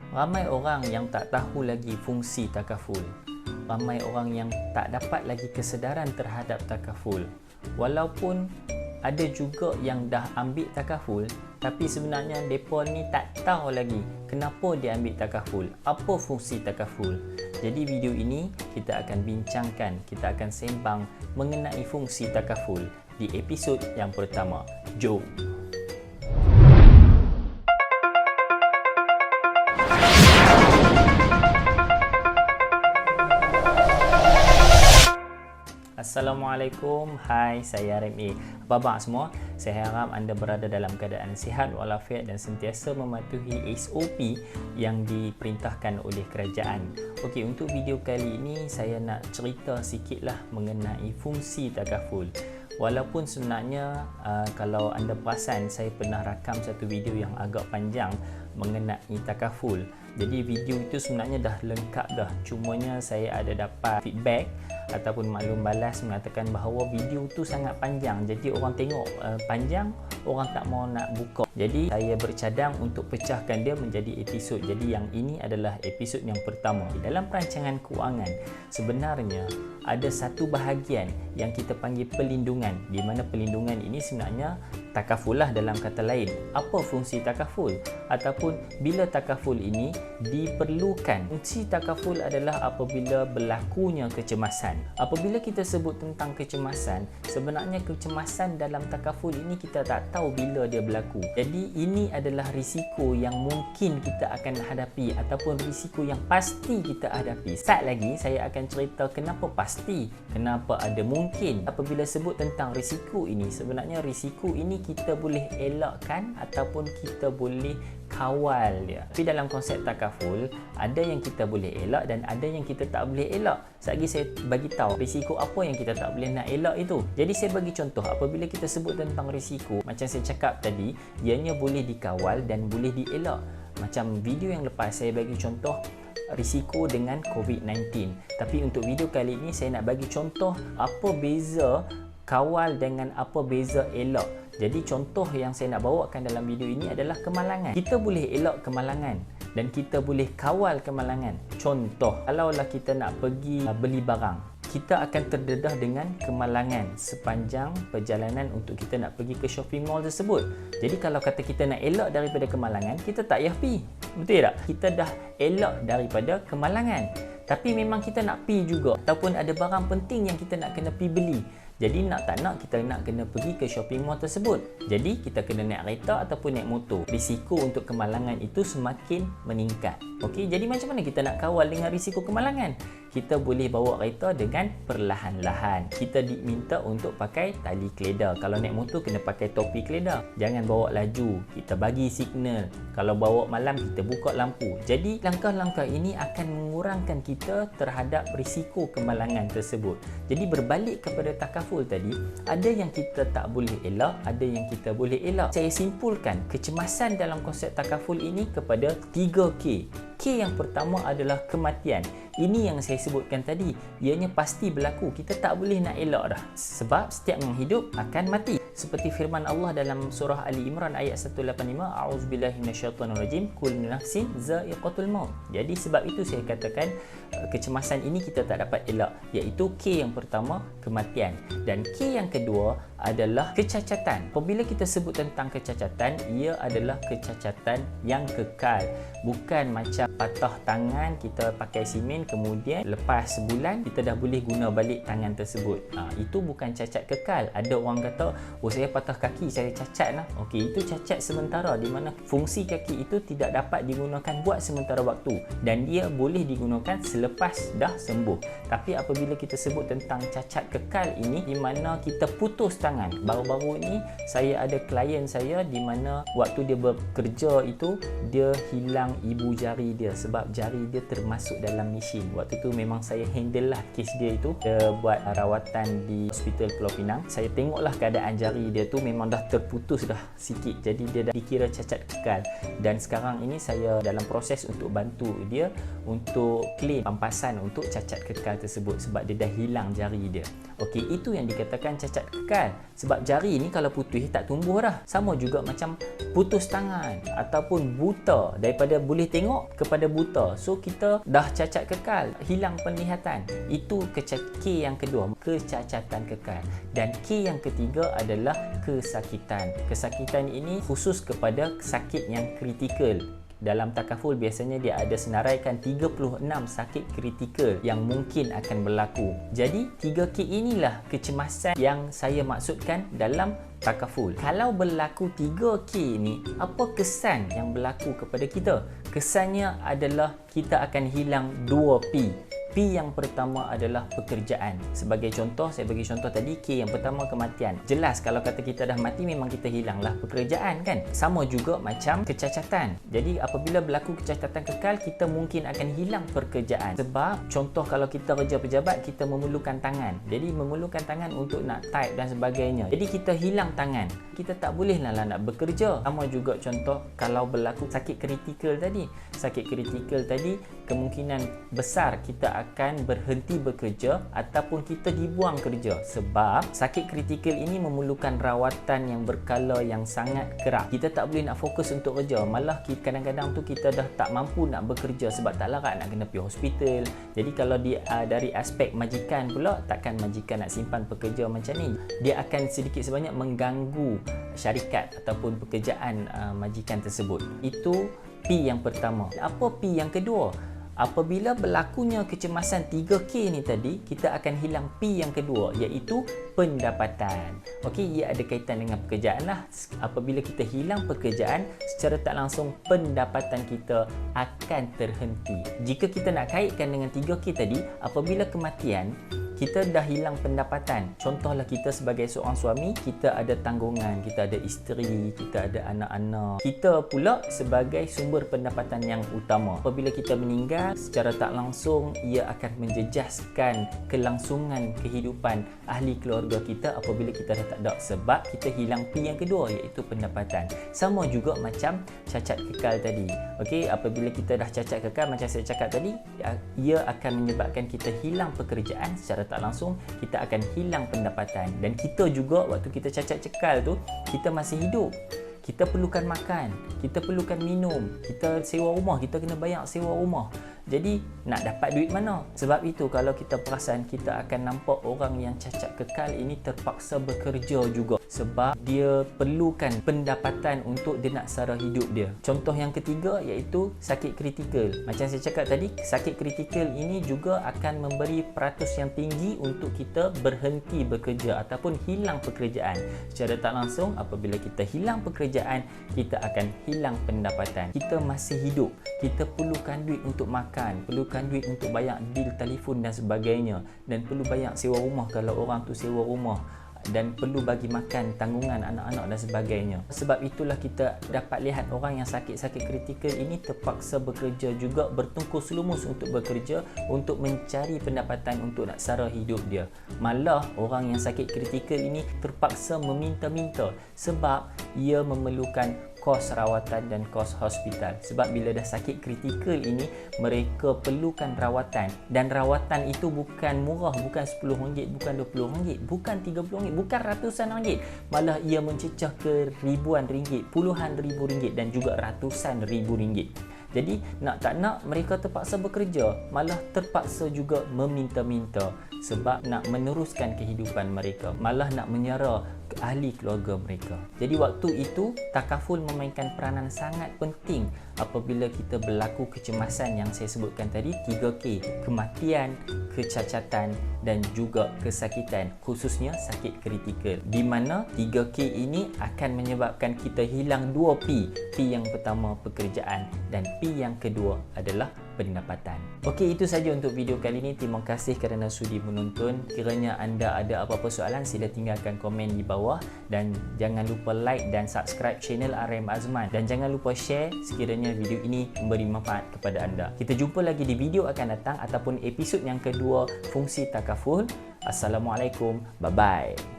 Ramai orang yang tak tahu lagi fungsi takaful. Ramai orang yang tak dapat lagi kesedaran terhadap takaful. Walaupun ada juga yang dah ambil takaful, tapi sebenarnya mereka ni tak tahu lagi kenapa dia ambil takaful, apa fungsi takaful. Jadi video ini kita akan bincangkan, kita akan sembang mengenai fungsi takaful di episod yang pertama. Jom! Assalamualaikum, hai, saya RMA. Apa khabar semua? Saya harap anda berada dalam keadaan sihat walafiat dan sentiasa mematuhi SOP yang diperintahkan oleh kerajaan. Okey, untuk video kali ini saya nak cerita sikitlah mengenai fungsi takaful. Walaupun sebenarnya kalau anda perasan, saya pernah rakam satu video yang agak panjang mengenai takaful. Jadi video itu sebenarnya dah lengkap dah. Cumanya saya ada dapat feedback ataupun maklum balas mengatakan bahawa video tu sangat panjang. Jadi orang tengok panjang, orang tak mau nak buka. Jadi saya bercadang untuk pecahkan dia menjadi episod. Jadi yang ini adalah episod yang pertama. Dalam perancangan kewangan, sebenarnya ada satu bahagian yang kita panggil pelindungan, di mana pelindungan ini sebenarnya takaful lah dalam kata lain. Apa fungsi takaful? Ataupun bila takaful ini diperlukan. Fungsi takaful adalah apabila berlakunya kecemasan. Apabila kita sebut tentang kecemasan, sebenarnya kecemasan dalam takaful ini kita tak tahu bila dia berlaku. Jadi ini adalah risiko yang mungkin kita akan hadapi ataupun risiko yang pasti kita hadapi. Sekejap lagi saya akan cerita kenapa pasti, kenapa ada mungkin. Apabila sebut tentang risiko ini, sebenarnya risiko ini kita boleh elakkan ataupun kita boleh kawal dia. Tapi dalam konsep takaful, ada yang kita boleh elak dan ada yang kita tak boleh elak. Sekejap lagi saya bagi tahu risiko apa yang kita tak boleh nak elak itu. Jadi saya bagi contoh, apabila kita sebut tentang risiko, macam saya cakap tadi, ianya boleh dikawal dan boleh dielak. Macam video yang lepas saya bagi contoh risiko dengan COVID-19. Tapi untuk video kali ini saya nak bagi contoh apa beza kawal dengan apa beza elak. Jadi contoh yang saya nak bawakan dalam video ini adalah kemalangan. Kita boleh elak kemalangan dan kita boleh kawal kemalangan. Contoh, kalaulah kita nak pergi beli barang, kita akan terdedah dengan kemalangan sepanjang perjalanan untuk kita nak pergi ke shopping mall tersebut. Jadi kalau kata kita nak elak daripada kemalangan, kita tak payah pi. Betul tak? Kita dah elak daripada kemalangan. Tapi memang kita nak pi juga, ataupun ada barang penting yang kita nak kena pi beli. Jadi nak tak nak kita nak kena pergi ke shopping mall tersebut. Jadi kita kena naik kereta ataupun naik motor. Risiko untuk kemalangan itu semakin meningkat. Okey, jadi macam mana kita nak kawal dengan risiko kemalangan? Kita boleh bawa kereta dengan perlahan-lahan. Kita diminta untuk pakai tali keledar. Kalau naik motor kena pakai topi keledar. Jangan bawa laju. Kita bagi signal. Kalau bawa malam kita buka lampu. Jadi langkah-langkah ini akan mengurangkan kita terhadap risiko kemalangan tersebut. Jadi berbalik kepada takaful tadi, ada yang kita tak boleh elak, ada yang kita boleh elak. Saya simpulkan kecemasan dalam konsep takaful ini kepada 3K. K yang pertama adalah kematian. Ini yang saya sebutkan tadi, ianya pasti berlaku. Kita tak boleh nak elak dah. Sebab setiap yang hidup akan mati. Seperti firman Allah dalam surah Ali Imran ayat 185, A'udzubillahi minasyaitonirrajim, kullu nafsin za'iqatul maut. Jadi sebab itu saya katakan kecemasan ini kita tak dapat elak, iaitu K yang pertama, kematian. Dan K yang kedua adalah kecacatan. Apabila kita sebut tentang kecacatan, ia adalah kecacatan yang kekal. Bukan macam patah tangan, kita pakai simen, kemudian lepas sebulan kita dah boleh guna balik tangan tersebut. Itu bukan cacat kekal. Ada orang kata, oh saya patah kaki, saya cacat lah. Okey, itu cacat sementara, di mana fungsi kaki itu tidak dapat digunakan buat sementara waktu dan dia boleh digunakan selepas dah sembuh. Tapi apabila kita sebut tentang cacat kekal ini, di mana kita putus tangan. Baru-baru ini saya ada klien saya di mana waktu dia bekerja itu dia hilang ibu jari dia sebab jari dia termasuk dalam mesin. Waktu tu memang saya handle lah kes dia itu. Dia buat rawatan di hospital Pulau Pinang. Saya tengoklah keadaan jari dia tu memang dah terputus dah sikit. Jadi dia dah dikira cacat kekal. Dan sekarang ini saya dalam proses untuk bantu dia untuk claim pampasan untuk cacat kekal tersebut sebab dia dah hilang jari dia. Okey, itu Itu yang dikatakan cacat kekal. Sebab jari ni kalau putus tak tumbuh dah. Sama juga macam putus tangan ataupun buta, daripada boleh tengok kepada buta. So kita dah cacat kekal, hilang penglihatan. Itu K yang kedua, kecacatan kekal. Dan K yang ketiga adalah kesakitan. Kesakitan ini khusus kepada sakit yang kritikal. Dalam takaful biasanya dia ada senaraikan 36 sakit kritikal yang mungkin akan berlaku. Jadi 3K inilah kecemasan yang saya maksudkan dalam takaful. Kalau berlaku 3K ni, apa kesan yang berlaku kepada kita? Kesannya adalah kita akan hilang 2P. P yang pertama adalah pekerjaan. Sebagai contoh, saya bagi contoh tadi, K yang pertama kematian. Jelas kalau kata kita dah mati, memang kita hilanglah pekerjaan kan. Sama juga macam kecacatan. Jadi apabila berlaku kecacatan kekal, kita mungkin akan hilang pekerjaan. Sebab contoh kalau kita kerja pejabat, kita memerlukan tangan. Jadi memerlukan tangan untuk nak type dan sebagainya. Jadi kita hilang tangan. Kita tak boleh lah nak bekerja. Sama juga contoh kalau berlaku sakit kritikal tadi. Sakit kritikal tadi kemungkinan besar kita akan berhenti bekerja ataupun kita dibuang kerja. Sebab sakit kritikal ini memerlukan rawatan yang berkala yang sangat kerap. Kita tak boleh nak fokus untuk kerja. Malah kadang-kadang tu kita dah tak mampu nak bekerja sebab tak larat nak kena pergi hospital. Jadi kalau dari aspek majikan pula, takkan majikan nak simpan pekerja macam ni. Dia akan sedikit sebanyak mengganggu syarikat ataupun pekerjaan majikan tersebut. Itu P yang pertama. Apa P yang kedua? Apabila berlakunya kecemasan 3K ni tadi, kita akan hilang P yang kedua, iaitu pendapatan. Okey, ia ada kaitan dengan pekerjaan lah. Apabila kita hilang pekerjaan, secara tak langsung pendapatan kita akan terhenti. Jika kita nak kaitkan dengan 3K tadi, apabila kematian, kita dah hilang pendapatan. Contohlah kita sebagai seorang suami, kita ada tanggungan, kita ada isteri, kita ada anak-anak. Kita pula sebagai sumber pendapatan yang utama. Apabila kita meninggal, secara tak langsung ia akan menjejaskan kelangsungan kehidupan ahli keluarga kita apabila kita dah tak ada. Sebab kita hilang P yang kedua, iaitu pendapatan. Sama juga macam cacat kekal tadi. Okey, apabila kita dah cacat kekal macam saya cakap tadi, ia akan menyebabkan kita hilang pekerjaan. Secara tak langsung kita akan hilang pendapatan. Dan kita juga waktu kita cacat kekal tu, kita masih hidup. Kita perlukan makan, kita perlukan minum, kita sewa rumah, kita kena bayar sewa rumah. Jadi nak dapat duit mana? Sebab itu kalau kita perasan, kita akan nampak orang yang cacat kekal ini terpaksa bekerja juga. Sebab dia perlukan pendapatan untuk dia nak sara hidup dia. Contoh yang ketiga iaitu sakit kritikal. Macam saya cakap tadi, sakit kritikal ini juga akan memberi peratus yang tinggi untuk kita berhenti bekerja ataupun hilang pekerjaan. Secara tak langsung, apabila kita hilang pekerjaan, kita akan hilang pendapatan. Kita masih hidup, kita perlukan duit untuk makan, perlukan duit untuk bayar bil telefon dan sebagainya, dan perlu bayar sewa rumah kalau orang tu sewa rumah, dan perlu bagi makan tanggungan anak-anak dan sebagainya. Sebab itulah kita dapat lihat orang yang sakit-sakit kritikal ini terpaksa bekerja juga, bertungkus lumus untuk bekerja untuk mencari pendapatan untuk nak sara hidup dia. Malah orang yang sakit kritikal ini terpaksa meminta-minta sebab ia memerlukan kos rawatan dan kos hospital. Sebab bila dah sakit kritikal ini, mereka perlukan rawatan, dan rawatan itu bukan murah, bukan RM10, bukan RM20, bukan RM30, bukan ratusan ringgit. Malah ia mencecah ke ribuan ringgit, puluhan ribu ringgit dan juga ratusan ribu ringgit. Jadi nak tak nak mereka terpaksa bekerja, malah terpaksa juga meminta-minta sebab nak meneruskan kehidupan mereka, malah nak menyara ke ahli keluarga mereka. Jadi waktu itu takaful memainkan peranan sangat penting apabila kita berlaku kecemasan yang saya sebutkan tadi, 3K, kematian, kecacatan dan juga kesakitan, khususnya sakit kritikal, di mana 3K ini akan menyebabkan kita hilang 2P. P yang pertama pekerjaan dan P yang kedua adalah pendapatan. Okey, itu saja untuk video kali ini. Terima kasih kerana sudi menonton. Kiranya anda ada apa-apa soalan, sila tinggalkan komen di bawah, dan jangan lupa like dan subscribe channel RM Azman, dan jangan lupa share sekiranya video ini memberi manfaat kepada anda. Kita jumpa lagi di video akan datang ataupun episod yang kedua fungsi takaful. Assalamualaikum, bye bye.